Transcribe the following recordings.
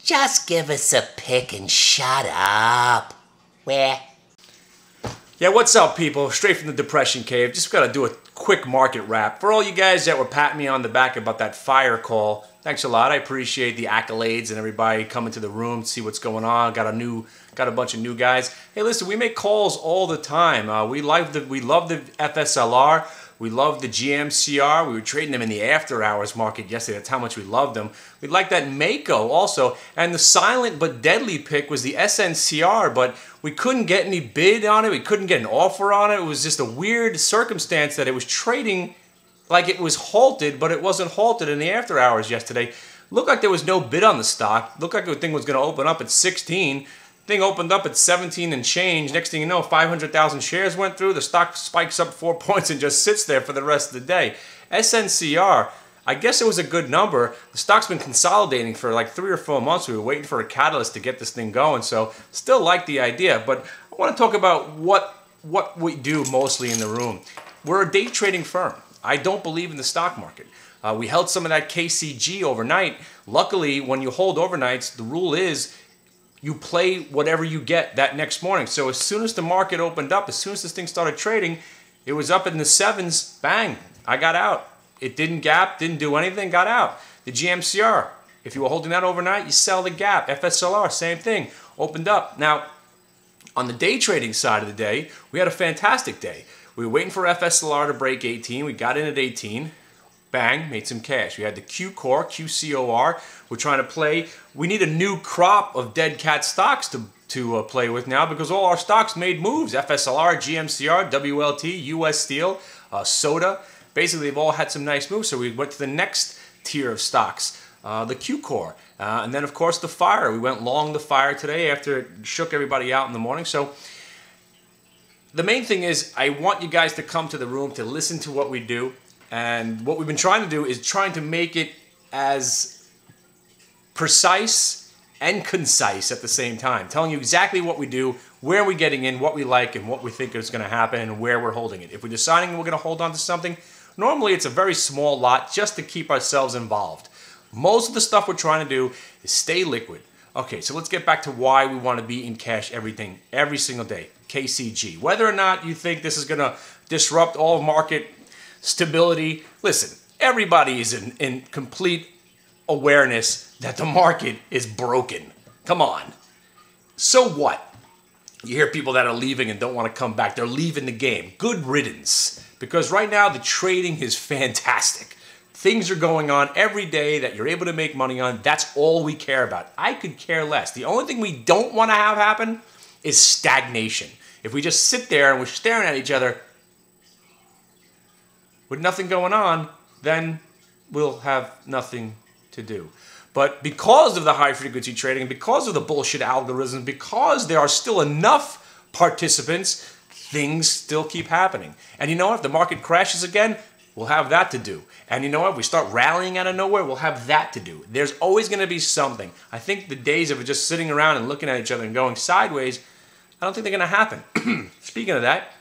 Just give us a pick and shut up. Where? Yeah, what's up, people? Straight from the Depression Cave. Just gotta do a quick market wrap. For all you guys that were patting me on the back about that fire call, thanks a lot. I appreciate the accolades and everybody coming to the room to see what's going on. Got a bunch of new guys. Hey, listen, we make calls all the time. We love the FSLR. We love the GMCR. We were trading them in the after hours market yesterday. That's how much we loved them. We like that Mako also. And the silent but deadly pick was the SNCR, but we couldn't get any bid on it. We couldn't get an offer on it. It was just a weird circumstance that it was trading like it was halted, but it wasn't halted in the after hours yesterday. Looked like there was no bid on the stock. Looked like the thing was going to open up at 16. Thing opened up at 17 and change. Next thing you know, 500,000 shares went through. The stock spikes up 4 points and just sits there for the rest of the day. SNCR, I guess it was a good number. The stock's been consolidating for like 3 or 4 months. We were waiting for a catalyst to get this thing going. So still like the idea. But I want to talk about what we do mostly in the room. We're a day trading firm. I don't believe in the stock market. We held some of that KCG overnight. Luckily, when you hold overnights, the rule is you play whatever you get that next morning. So as soon as the market opened up, as soon as this thing started trading, it was up in the 7s, bang, I got out. It didn't gap, didn't do anything, got out. The GMCR, if you were holding that overnight, you sell the gap. FSLR, same thing, opened up. Now, on the day trading side of the day, we had a fantastic day. We were waiting for FSLR to break 18. We got in at 18. Bang, made some cash. We had the Q-Core, QCOR. We're trying to play. We need a new crop of dead cat stocks to play with now because all our stocks made moves. FSLR, GMCR, WLT, US Steel, Soda. Basically, they've all had some nice moves. So we went to the next tier of stocks, the Q-Core. And then, of course, the fire. We went long the fire today after it shook everybody out in the morning. So the main thing is I want you guys to come to the room to listen to what we do. And what we've been trying to do is trying to make it as precise and concise at the same time. Telling you exactly what we do, where we're getting in, what we like, and what we think is going to happen, and where we're holding it. If we're deciding we're going to hold on to something, normally it's a very small lot just to keep ourselves involved. Most of the stuff we're trying to do is stay liquid. Okay, so let's get back to why we want to be in cash every single day. KCG. Whether or not you think this is going to disrupt all market stability. Listen, everybody is in complete awareness that the market is broken. Come on. So what? You hear people that are leaving and don't want to come back. They're leaving the game. Good riddance. Because right now the trading is fantastic. Things are going on every day that you're able to make money on. That's all we care about. I could care less. The only thing we don't want to have happen is stagnation. If we just sit there and we're staring at each other with nothing going on, then we'll have nothing to do. But because of the high frequency trading, because of the bullshit algorithms, because there are still enough participants, things still keep happening. And you know what? If the market crashes again, we'll have that to do. And you know what? If we start rallying out of nowhere, we'll have that to do. There's always going to be something. I think the days of just sitting around and looking at each other and going sideways, I don't think they're going to happen. Speaking of that,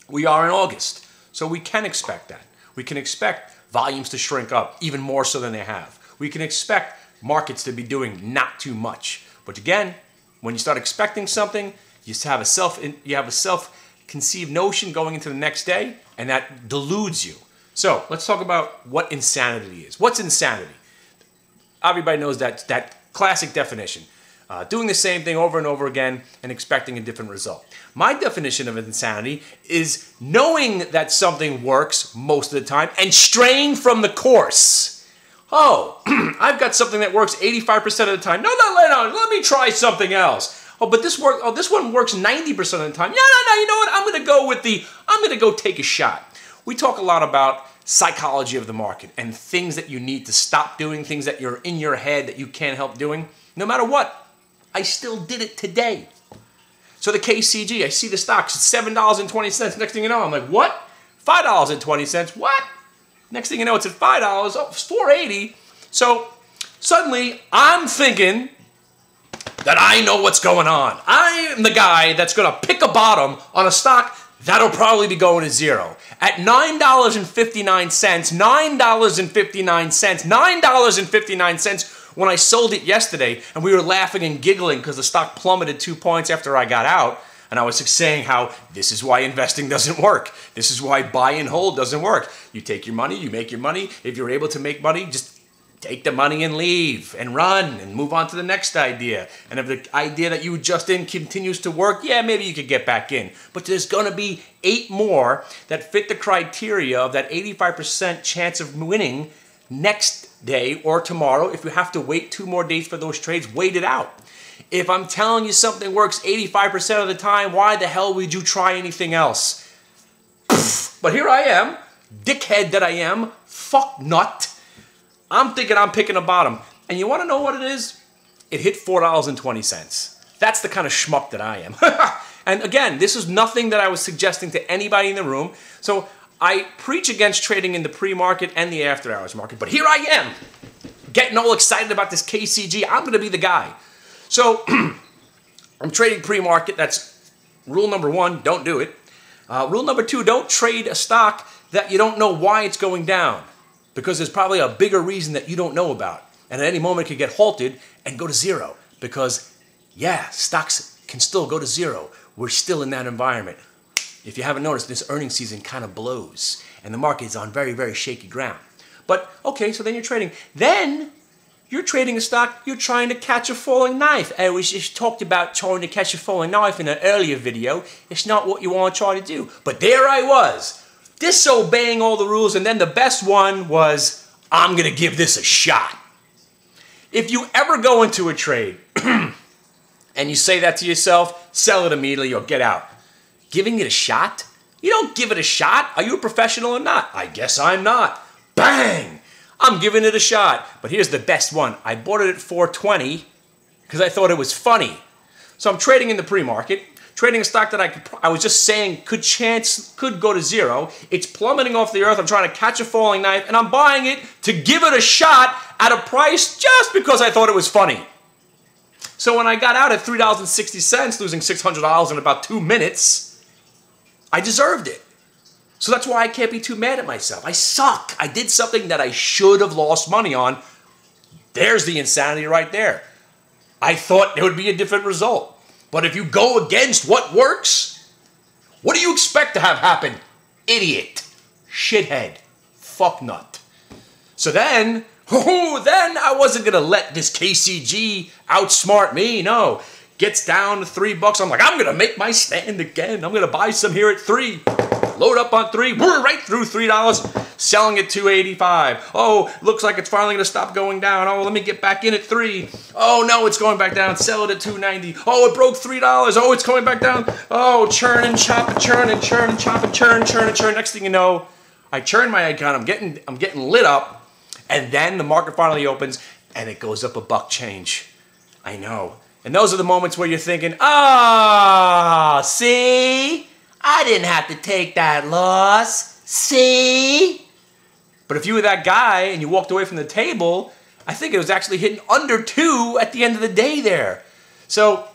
we are in August. So we can expect that. We can expect volumes to shrink up even more so than they have. We can expect markets to be doing not too much. But again, when you start expecting something, you have a self-conceived notion going into the next day, and that deludes you. So let's talk about what insanity is. What's insanity? Everybody knows that classic definition. Doing the same thing over and over again and expecting a different result. My definition of insanity is knowing that something works most of the time and straying from the course. Oh, I've got something that works 85% of the time. No, let me try something else. Oh, but this one works 90% of the time. No, you know what? I'm gonna go take a shot. We talk a lot about psychology of the market and things that you need to stop doing, things that you're in your head that you can't help doing. No matter what, I still did it today. So the KCG, I see the stocks, it's $7.20. Next thing you know, I'm like, what? $5.20. What? Next thing you know, it's at $5. Oh, it's $4.80. So suddenly, I'm thinking that I know what's going on. I am the guy that's going to pick a bottom on a stock that'll probably be going to zero. At $9.59, $9.59, $9.59, When I sold it yesterday and we were laughing and giggling because the stock plummeted 2 points after I got out, and I was saying how this is why investing doesn't work. This is why buy and hold doesn't work. You take your money, you make your money. If you're able to make money, just take the money and leave and run and move on to the next idea. And if the idea that you were just in continues to work, yeah, maybe you could get back in. But there's going to be 8 more that fit the criteria of that 85% chance of winning next day or tomorrow. If you have to wait 2 more days for those trades, wait it out. If I'm telling you something works 85% of the time, why the hell would you try anything else? But here I am, dickhead that I am, fuck nut. I'm thinking I'm picking a bottom. And you want to know what it is? It hit $4.20. That's the kind of schmuck that I am. And again, this is nothing that I was suggesting to anybody in the room. So I preach against trading in the pre-market and the after-hours market. But here I am, getting all excited about this KCG. I'm going to be the guy. So I'm trading pre-market. That's rule number 1, don't do it. Rule number 2, don't trade a stock that you don't know why it's going down, because there's probably a bigger reason that you don't know about. And at any moment it could get halted and go to zero because, yeah, stocks can still go to zero. We're still in that environment. If you haven't noticed, this earnings season kind of blows and the market is on very, very shaky ground. But, okay, so then you're trading. Then you're trading a stock, you're trying to catch a falling knife. And we just talked about trying to catch a falling knife in an earlier video. It's not what you want to try to do. But there I was, disobeying all the rules, and then the best one was, I'm going to give this a shot. If you ever go into a trade and you say that to yourself, sell it immediately or get out. Giving it a shot? You don't give it a shot. Are you a professional or not? I guess I'm not. Bang! I'm giving it a shot. But here's the best one. I bought it at $4.20 because I thought it was funny. So I'm trading in the pre-market, trading a stock that I was just saying could go to zero. It's plummeting off the earth. I'm trying to catch a falling knife, and I'm buying it to give it a shot at a price just because I thought it was funny. So when I got out at $3.60, losing $600 in about 2 minutes, I deserved it. So that's why I can't be too mad at myself. I suck. I did something that I should have lost money on. There's the insanity right there. I thought there would be a different result. But if you go against what works, what do you expect to have happen? Idiot. Shithead. Fucknut. So then I wasn't going to let this KCG outsmart me. No. Gets down to $3. I'm like, I'm going to make my stand again. I'm going to buy some here at 3. Load up on 3, right through $3, selling at $2.85. Oh, looks like it's finally going to stop going down. Oh, let me get back in at 3. Oh, no, it's going back down. Sell it at $2.90. Oh, it broke $3. Oh, it's coming back down. Oh, churn and chop and churn and churn and chop and churn, churn and churn. Next thing you know, I churn my account. I'm getting lit up, and then the market finally opens, and it goes up $1 change. I know. And those are the moments where you're thinking, see? I didn't have to take that loss. See? But if you were that guy and you walked away from the table, I think it was actually hitting under 2 at the end of the day there. So,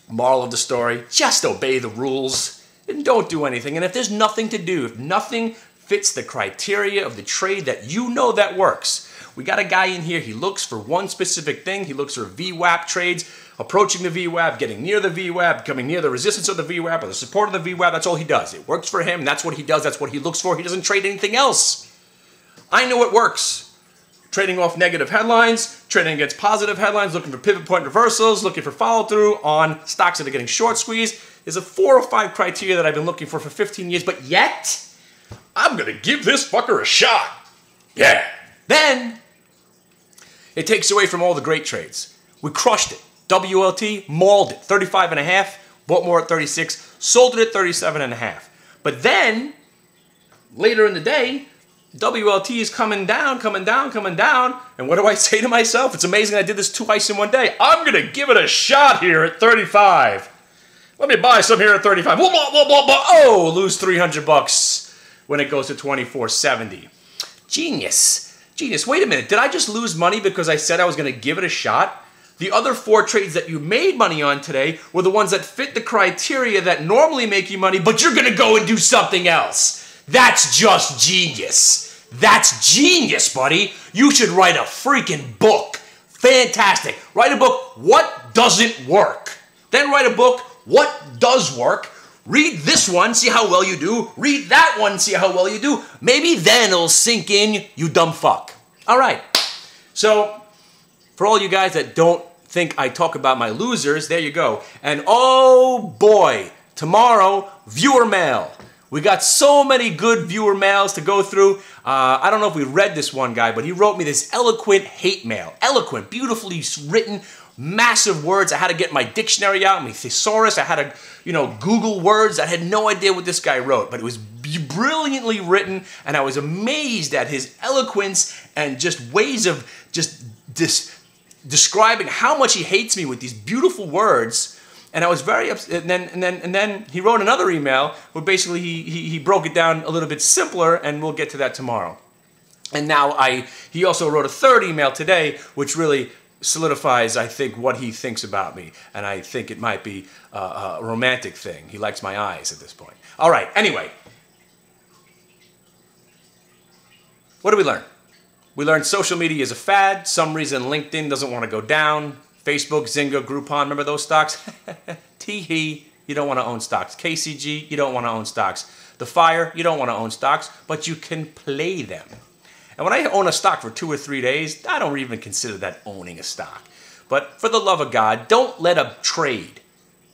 moral of the story, just obey the rules and don't do anything. And if there's nothing to do, if nothing fits the criteria of the trade that you know that works, we got a guy in here, he looks for one specific thing. He looks for VWAP trades, approaching the VWAP, getting near the VWAP, coming near the resistance of the VWAP or the support of the VWAP. That's all he does. It works for him. That's what he does. That's what he looks for. He doesn't trade anything else. I know it works. Trading off negative headlines, trading against positive headlines, looking for pivot point reversals, looking for follow-through on stocks that are getting short squeezed. There's a 4 or 5 criteria that I've been looking for 15 years, but yet, I'm going to give this fucker a shot. Yeah. Then, it takes away from all the great trades. We crushed it. WLT, mauled it, 35.5, bought more at 36, sold it at 37.5. But then, later in the day, WLT is coming down, and what do I say to myself? It's amazing I did this twice in one day. I'm going to give it a shot here at 35. Let me buy some here at 35. Oh, lose $300 when it goes to 24.70. Genius. Genius. Wait a minute. Did I just lose money because I said I was going to give it a shot? The other 4 trades that you made money on today were the ones that fit the criteria that normally make you money, but you're going to go and do something else. That's just genius. That's genius, buddy. You should write a freaking book. Fantastic. Write a book, What Doesn't Work? Then write a book, What Does Work? Read this one, see how well you do. Read that one, see how well you do. Maybe then it'll sink in, you dumb fuck. All right. So, for all you guys that don't think I talk about my losers, there you go. And oh boy, tomorrow, viewer mail. We got so many good viewer mails to go through. I don't know if we read this one guy, but he wrote me this eloquent hate mail. Eloquent, beautifully written, massive words. I had to get my dictionary out, my thesaurus. I had to, Google words. I had no idea what this guy wrote, but it was brilliantly written, and I was amazed at his eloquence and just ways of just describing how much he hates me with these beautiful words. And I was very upset. And then he wrote another email where basically he broke it down a little bit simpler, and we'll get to that tomorrow. And now he also wrote a third email today, which really solidifies, I think, what he thinks about me. And I think it might be a romantic thing. He likes my eyes at this point. All right, anyway. What did we learn? We learned social media is a fad. Some reason LinkedIn doesn't want to go down. Facebook, Zynga, Groupon, remember those stocks? Teehee, you don't want to own stocks. KCG, you don't want to own stocks. The Fire, you don't want to own stocks, but you can play them. And when I own a stock for 2 or 3 days, I don't even consider that owning a stock. But for the love of God, don't let a trade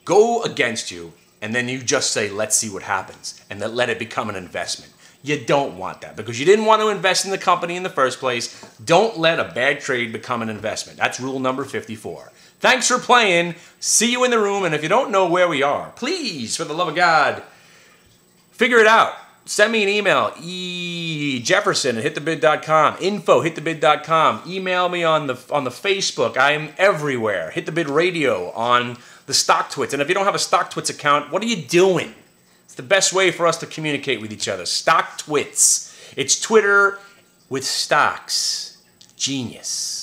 go against you and then you just say, let's see what happens, and then let it become an investment. You don't want that because you didn't want to invest in the company in the first place. Don't let a bad trade become an investment. That's rule number 54. Thanks for playing. See you in the room. And if you don't know where we are, please, for the love of God, figure it out. Send me an email, Jefferson@hitthebid.com, info@hitthebid.com. Email me on the Facebook. I am everywhere. Hit the Bid Radio on the StockTwits. And if you don't have a StockTwits account, what are you doing? It's the best way for us to communicate with each other. StockTwits. It's Twitter with stocks. Genius.